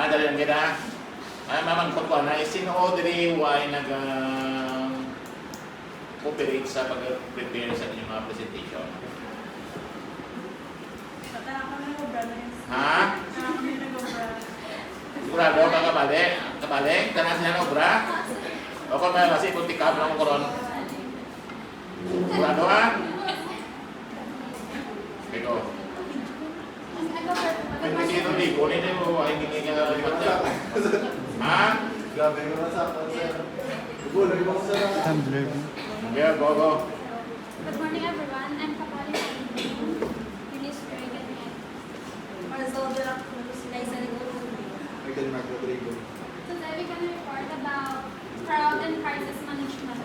dali lang kita. Ay, mamangkot ko na, sino Audrey Y nag-cooperate sa pag-prepare sa inyong mga presentation? Ha? Sigurado ka kabali? Kabali? Tanang siya obra? O kung may kasi kung tikab lang ko ron. Sigurado ka? Ito. Hindi sino di ko, hindi mo ay hindi ka lipat niya. Ha? Grabe mo na sa akin, sir. Lagi mo ko sa Tumblr. Yeah, go, go. Good morning, everyone. I'm Kapali Eunice Reagan. Marisol de la Cruz, Liza Negoro. Michael Mark Rodrigo. Today we can report about fraud and crisis management.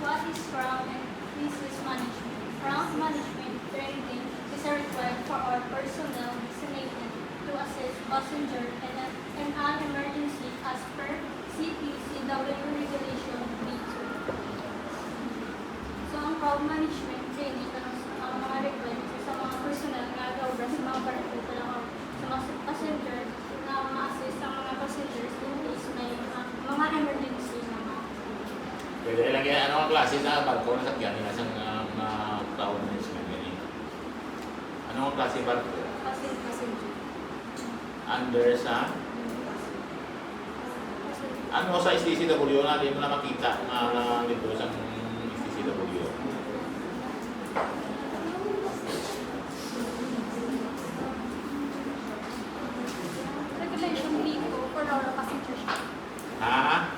What is fraud and crisis management? Fraud management training is required for our personnel designated to assist passenger in an emergency as per CPCW Regulation B2. So, ang fraud management training ang mga required sa mga personnel na gawin sa mga barko sa mga passenger na ma-assist ang mga passengers in case may mga emergency na Pwede lang yan, ano ang klase na barko na sakyan nila sa mga crowd management ganyan. Ano ang klase barko? passenger. Under sa ano sa STCW na hindi mo na makita na dito sa STCW. Regulation B2 for our passenger ship. Ha?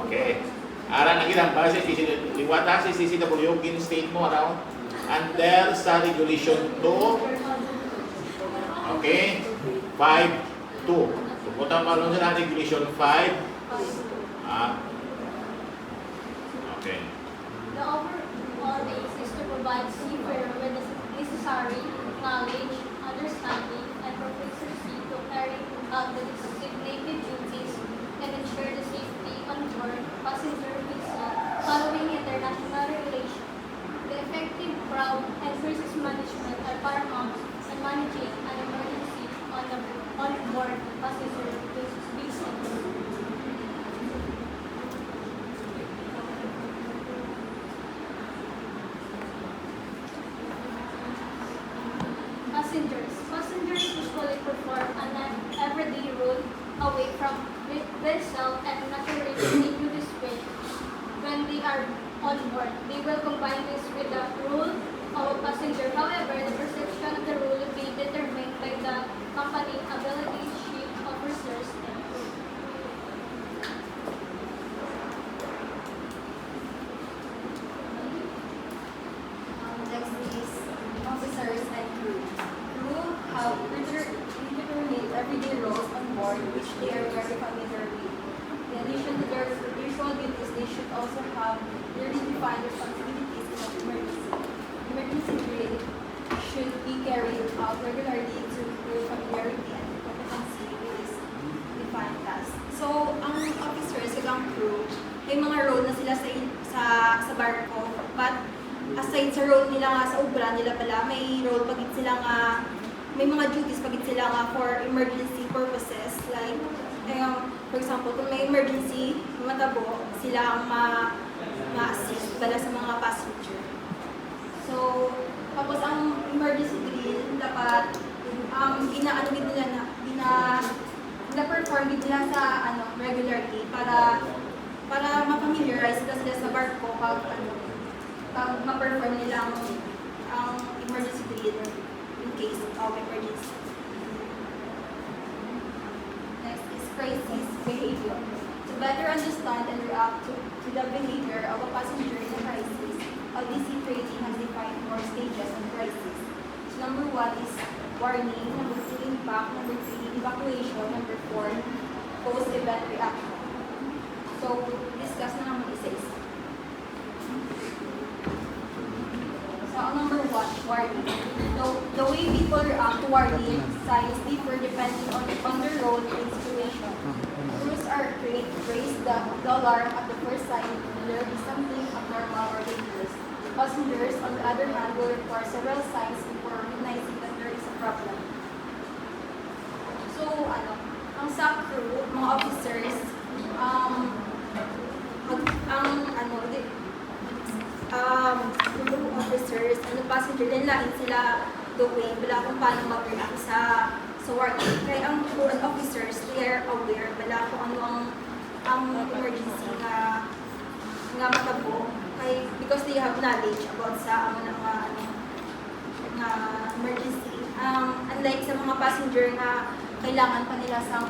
Okay. Ara na ginang para sa STCW. Liwata sa STCW, gin-state mo araw. Under sa regulation 2. Okay? 5.2. Pupunta mo sa regulation 5. Okay. The overall aim is to provide seafarer with the necessary knowledge, understanding, and proficiency to carry out the designated duties and ensure the safety on board passenger vessel following international regulation. The effective fraud and crisis management are paramount in managing an emergency on board passenger vessel. Passengers usually perform an everyday role away from vessel and naturally continue this way. When they are on board, they will combine this with the rule of a passenger. However, the perception of the rule will be determined by the company ability ship officers. Next is officers and crew. Crew have predetermined everyday roles on board which they are very familiar with. In addition to their usual duties, they should also have clearly defined responsibilities in an emergency. Emergency drill should be carried out regularly to create familiarity and competency with this defined task. So, ang officers, ang crew, may mga role na sila sa barko, but aside sa role nila nga sa ubra nila pala, may role pagit sila nga, may mga duties pagit sila nga for emergency purposes. Like, for example, kung may emergency, matabo, sila ang ma-assist pala sa mga passenger. So, tapos ang emergency drill, dapat, gina-perform nila sa regularly para ma-familiarize sila sa barko pag ma-perform nila ang emergency drill in case of emergency. Next is crisis behavior. To better understand and react to the behavior of a passenger in a crisis, LDC training has defined 4 stages of crisis. So number 1 is warning, number 2 impact, number 3 evacuation, number 4 post-event reaction. So discuss na naman isa-isa. So number 1, warning. The way people react to warning signs differ depending on their role in situation. Crews are trained to raise the alarm at the first sign there is something abnormal or dangerous. Passengers, on the other hand, will require several signs before recognizing that there is a problem. So, ang sa crew, mga officers, crew officers, passenger, din lain sila the way, wala kung paano mag-react sa work. Kaya ang crew and officers, they are aware, wala kung ano ang emergency nga matabo. Kay, because they have knowledge about sa emergency. Unlike sa mga passenger na kailangan pa nila sang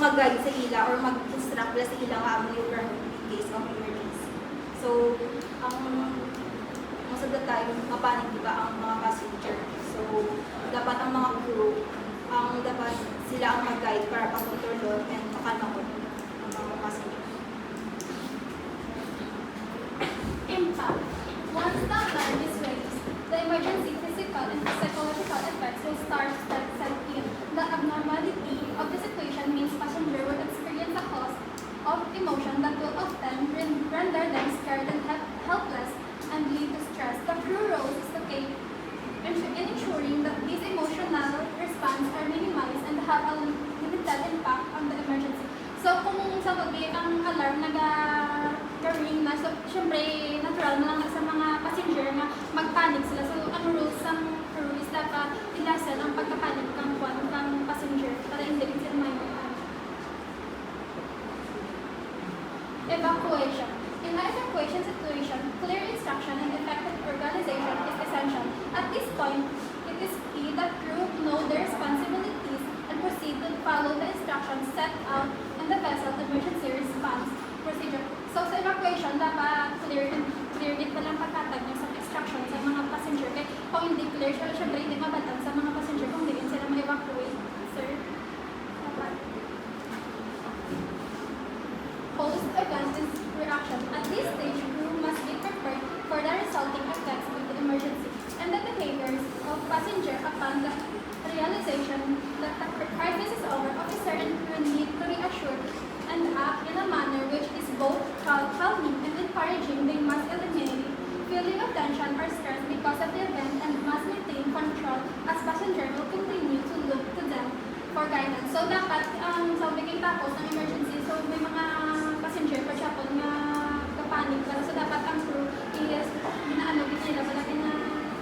mag-guide sa ila or mag-instruct nila sa ila nga ang overhead in case of emergency. So, most of the time, mapanig diba ang mga passenger. So, dapat ang mga crew, dapat sila ang mag-guide para pag-control and makalmakot ang mga passenger. Impact. Once the alarm is raised, the emergency physical and psychological effects will start to set in. The abnormality of the situation means passenger will experience a cause of emotion that will often render them scared and helpless and lead to stress. The crew role is to take in ensuring that these emotional responses are minimized and have a limited impact on the emergency. So, kung sa pag-iik ang alarm nag-ring na, so, syempre, natural na lang sa mga passenger na mag-panic sila. So, ang rules ng crew is dapat ilasan ang pagka-panic ng passenger para hindi rin sila may Evacuation. In an evacuation situation, clear instruction and effective organization is essential. At this point, it is key that crew know their responsibilities and proceed to follow the instructions set out in the vessel emergency response procedure. So sa evacuation, dapat clear din palang pagkatag sa instruction sa mga passenger. Kaya kung hindi clear, syempre hindi mabatang sa mga passenger kung hindi sila ma-evacuate. Sir, dapat. Post-event reaction. At this stage, crew must be prepared for the resulting effects of the emergency and the behaviors of passenger upon the realization that the crisis is over. Officer and crew need to reassure and act in a manner which is both calming and encouraging. They must eliminate feeling of tension or stress because of the event and must maintain control as passenger will continue to look to them for guidance. So dapat sabi kay tapos ng emergency, so may mga passenger pa siya po nga kapanik lang. So dapat ang crew is nila malaki na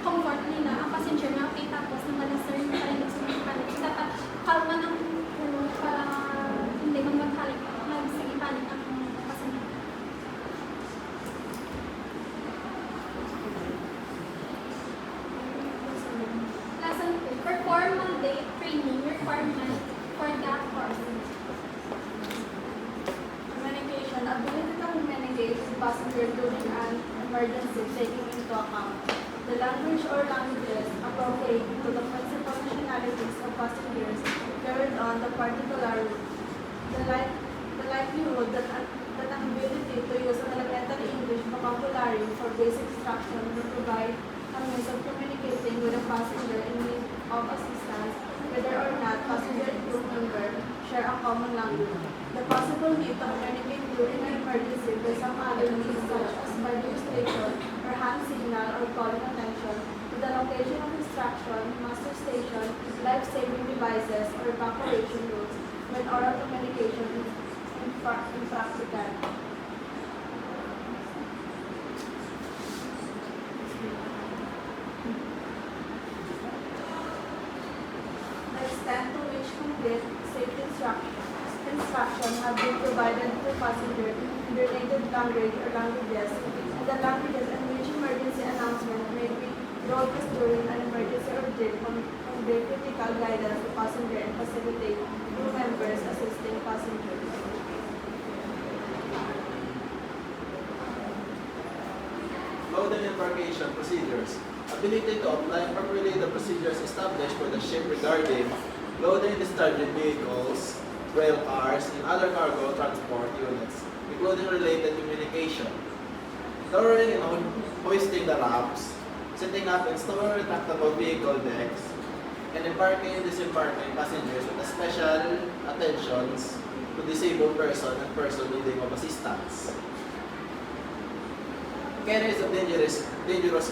comfort nila ang passenger na okay tapos na malasar yung panic sa mga panic. So dapat kalma ng crew para hindi mag-panic ang passenger. Lesson 2. Perform mandate training requirement for that course. Communication. Ability to communicate with passenger during an emergency, taking into account the language or languages appropriate to the principal nationalities of passengers carried on the particular route. The likelihood that an ability to use an elementary English vocabulary for basic instruction will provide a means of communicating with a passenger in need of assistance, whether or not passenger and crew member share a common language. The possible need to communicate during an emergency by some other means such as by demonstration or hand signal or calling attention to the location of instruction, master station, life-saving devices, or evacuation routes when oral communication is impractical. The extent to which complete safety instruction have been provided to passengers in their native language or languages, and the languages in which emergency announcement may be broadcast during an emergency or drill convey critical guidance to passenger and facilitate crew members assisting passengers. Load and embarkation procedures. Ability to apply properly the procedures established for the ship regarding loading and discharging vehicles, rail cars, and other cargo transport units, including related communication. Lowering and hoisting the ramps, setting up and storing retractable vehicle decks, and embarking and disembarking passengers with special attentions to disabled person and person needing of assistance. carriers of dangerous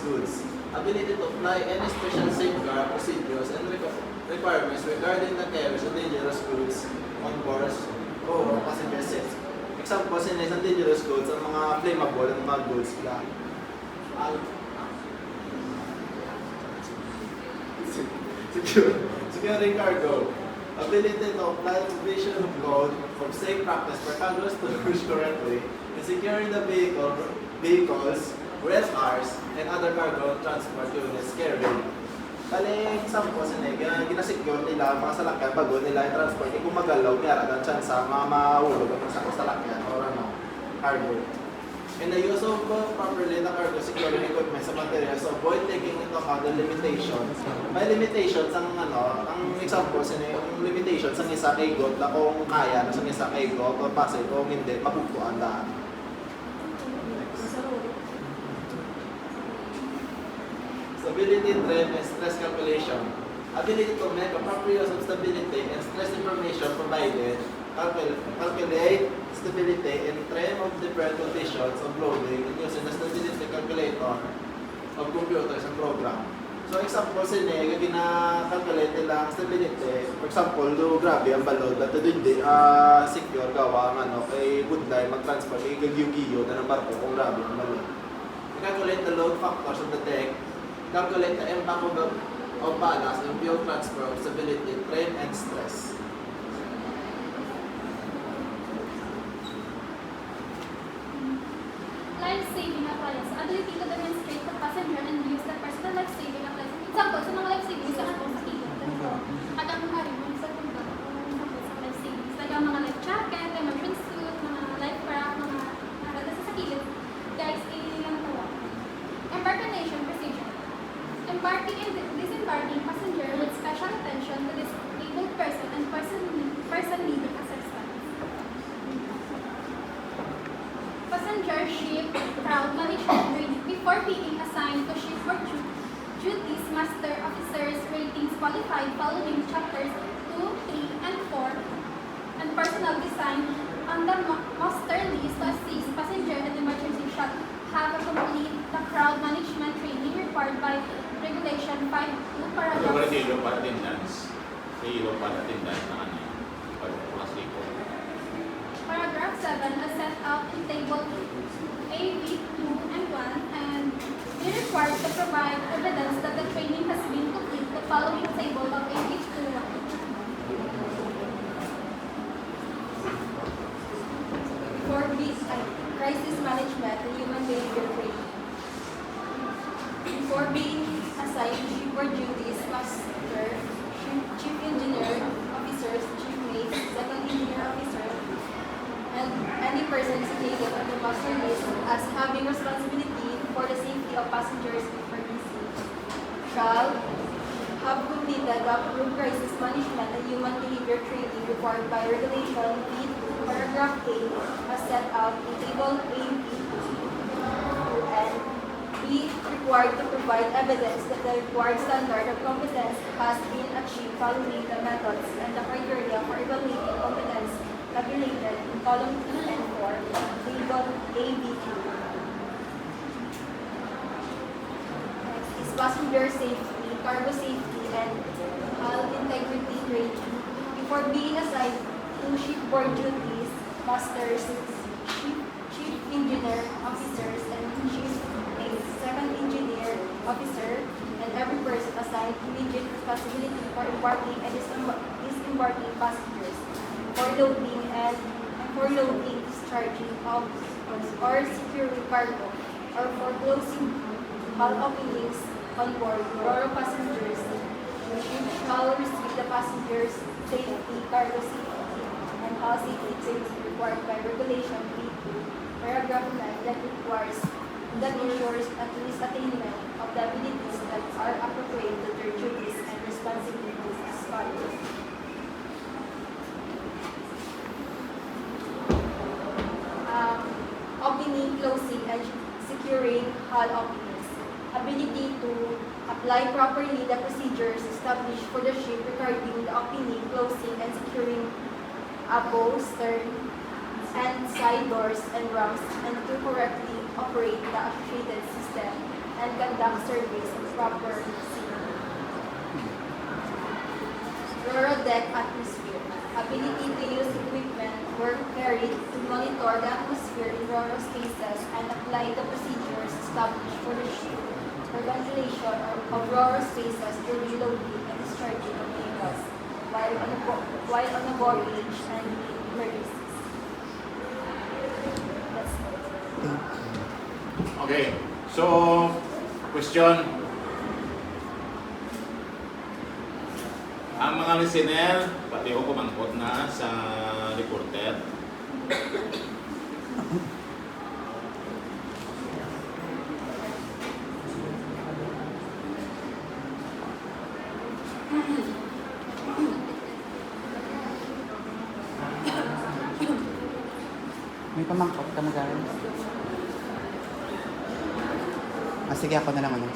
goods. Ability to apply any special safeguard procedures and requirements regarding the carriers of dangerous goods on board or passenger ships. Example, sa isang dangerous goods, ang mga flammable, ang mga goods na securing cargo. Ability to apply provision of code of safe practice for cargoes to push correctly in securing the vehicles, rail cars, and other cargo transport units carried. Bali, example, ginasecure nila mga salakyan bago nila i-transport. Kung magalaw, may aragan chance sa mga mahulog ang sa salakyan o cargo. In the use of properly the cargo securing equipment sa materials, so avoid taking into account the limitations. May limitations ang ang example, yung limitations ang isa kay God na kung kaya, sa isa kay God o pasay, kung hindi, mabubuan lahat. Stability, trim, and stress calculation. Ability to make appropriate use of stability and stress information provided, calculate stability and trim of different conditions of loading and using the stability calculator of computers and program. So example, gina-calculate nila ang stability. For example, grabe ang balod, at hindi secure gawa ang kay Budlay mag-transfer, kay Gagyo-Giyo na ng barko kung grabe ang balod. Calculate the load factors of the deck, calculate the impact of ballast and fuel transfer of stability, trim, and stress. Life-saving appliance. Ability to demonstrate to passenger and use the personal life-saving appliance. Example, sa mga life-saving, sa atong sa ilog. At ang mga rin, sa tunda, sa life-saving. Sa mga life jacket, immersion suit, mga life craft, mga narada sa kilid. Guys, ilang tawa. Embarkation procedure. Embarking and disembarking passenger with special attention to disabled person and person needing assistance. Passenger ship crowd management training. Before being assigned to ship or duties, master officers ratings qualified following chapters 2, 3, and 4 and personal design on the master list to assist passenger and emergency shall have a complete the crowd management training required by regulation 5.2 Pero paragraph wala sa ilo para attendance. Sa ilo para attendance na pag-plasiko. Paragraph 7 as set out in table AB 2 and 1 and be required to provide evidence that the training has been complete the following table of AB 2 and 1. 4B, crisis management and human behavior training. Before being assigned shipboard duties, master, chief engineer, officers, chief mate, second engineer officer, and any person designated on the master list as having responsibility for the safety of passengers in emergency shall have completed the approved crisis management and human behavior training required by regulation B2, paragraph A, as set out in table AB, and be required to provide evidence that the required standard of competence has been achieved following the methods and the criteria for evaluating competence tabulated in column 2 and 4, table AB2. Next is passenger safety, cargo safety, and hull integrity training. Before being assigned to shipboard duties, masters, chief engineer officers, and chief mate, second engineer officer, and every person assigned immediate responsibility for embarking and disembarking passengers, for loading and for loading, discharging of or securing cargo, or for closing hull openings on board Roro passengers. The ship shall receive the passengers' safety, cargo safety, and hull safety training required by regulation B2, paragraph 9 that ensures at least attainment of the abilities that are appropriate to their duties and responsibilities as follows. Opening, closing, and securing hull openings. Ability to apply properly the procedures established for the ship regarding the opening, closing, and securing bow, stern, and side doors and ramps, and to correctly operate the associated system and conduct surveys of proper scene. Rural deck atmosphere. Ability to use equipment were carried to monitor the atmosphere in rural spaces and apply the procedures established for the ship for ventilation of rural spaces during loading and discharging of vehicles while on a voyage and emergencies. That's it. Okay, so question. Ang mga listener, pati ako pumangkot na sa reporter. May pamangkot ka magaling. Sige, ako na lang ano.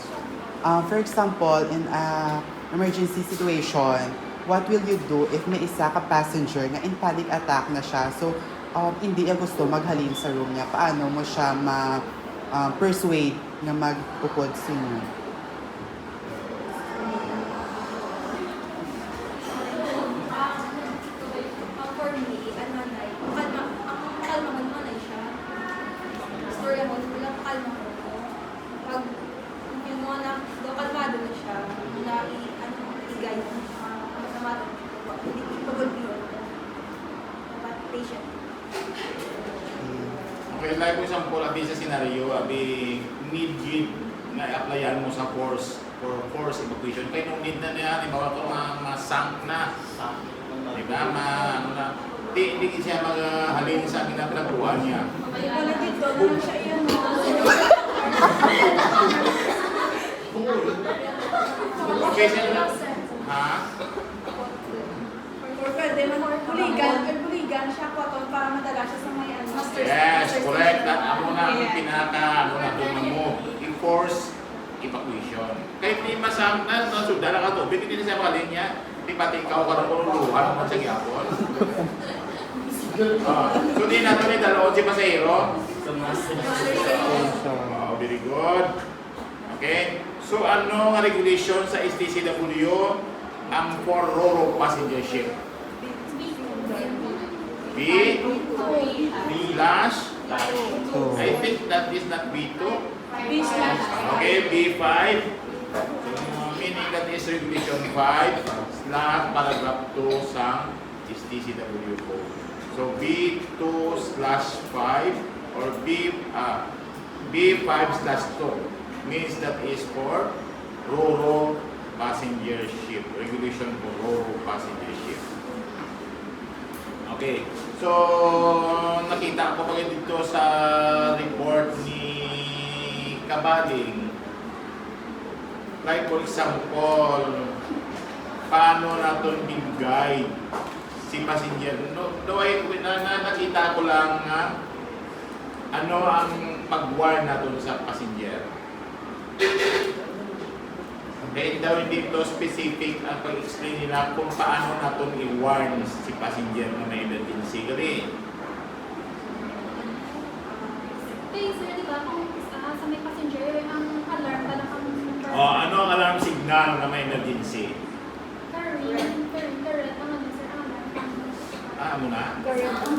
For example, in a emergency situation, what will you do if may isa ka passenger na in panic attack na siya? So, hindi niya gusto maghalin sa room niya. Paano mo siya ma-persuade na magpupod sa inyo? For me, kalma man siya. Storya mo, wala kalma mo. Pag yung mga na kalmado na siya, na igay mo, namatay, hindi ipagod yun. Patient. Okay, like for example, abi sa scenario, abi need na applyan mo sa force for force evacuation. Kaya nung need na niya, di ba ito ma-sunk na. Di ba? Ano na. Hindi siya maghalin sa amin na pinagbuhan niya. Wala dito, naman siya yan. Okay, siya. Ha? Or pwede buligan siya koton para madala siya sa may Yes, correct. Ako na ang pinaka mo. I-force evacuation. Kahit di masam na sudala na ka to, hindi na siya makalin niya. Di pati ikaw karang ululuhan mo sa gyapon. So di na ito ni dalawang si pasahero. Very good. Okay. So ano nga regulation sa STCW ang for ro-ro passenger ship? B slash. I think that is not B2. Okay, B5. So, meaning that is regulation 5 slash paragraph 2 sa STCW code. So B2 slash 5 or B5 slash 2 means that is for ro-ro passenger ship. Regulation for ro-ro passenger ship. Okay. So, nakita ko pa dito sa report ni Kabaling. Like for example, paano natin bigay si passenger? Nakita ko lang ano ang pag-warn natin sa passenger. Dahil daw hindi ito specific ang pag-explain nila kung paano natin i-warn si passenger na may emergency. Kasi Sir, di ba, kung sa may passenger, ang alarm pala kang ano ang alarm signal na may emergency? current, ang ano, sir, ang alarm. Ano na? Correct.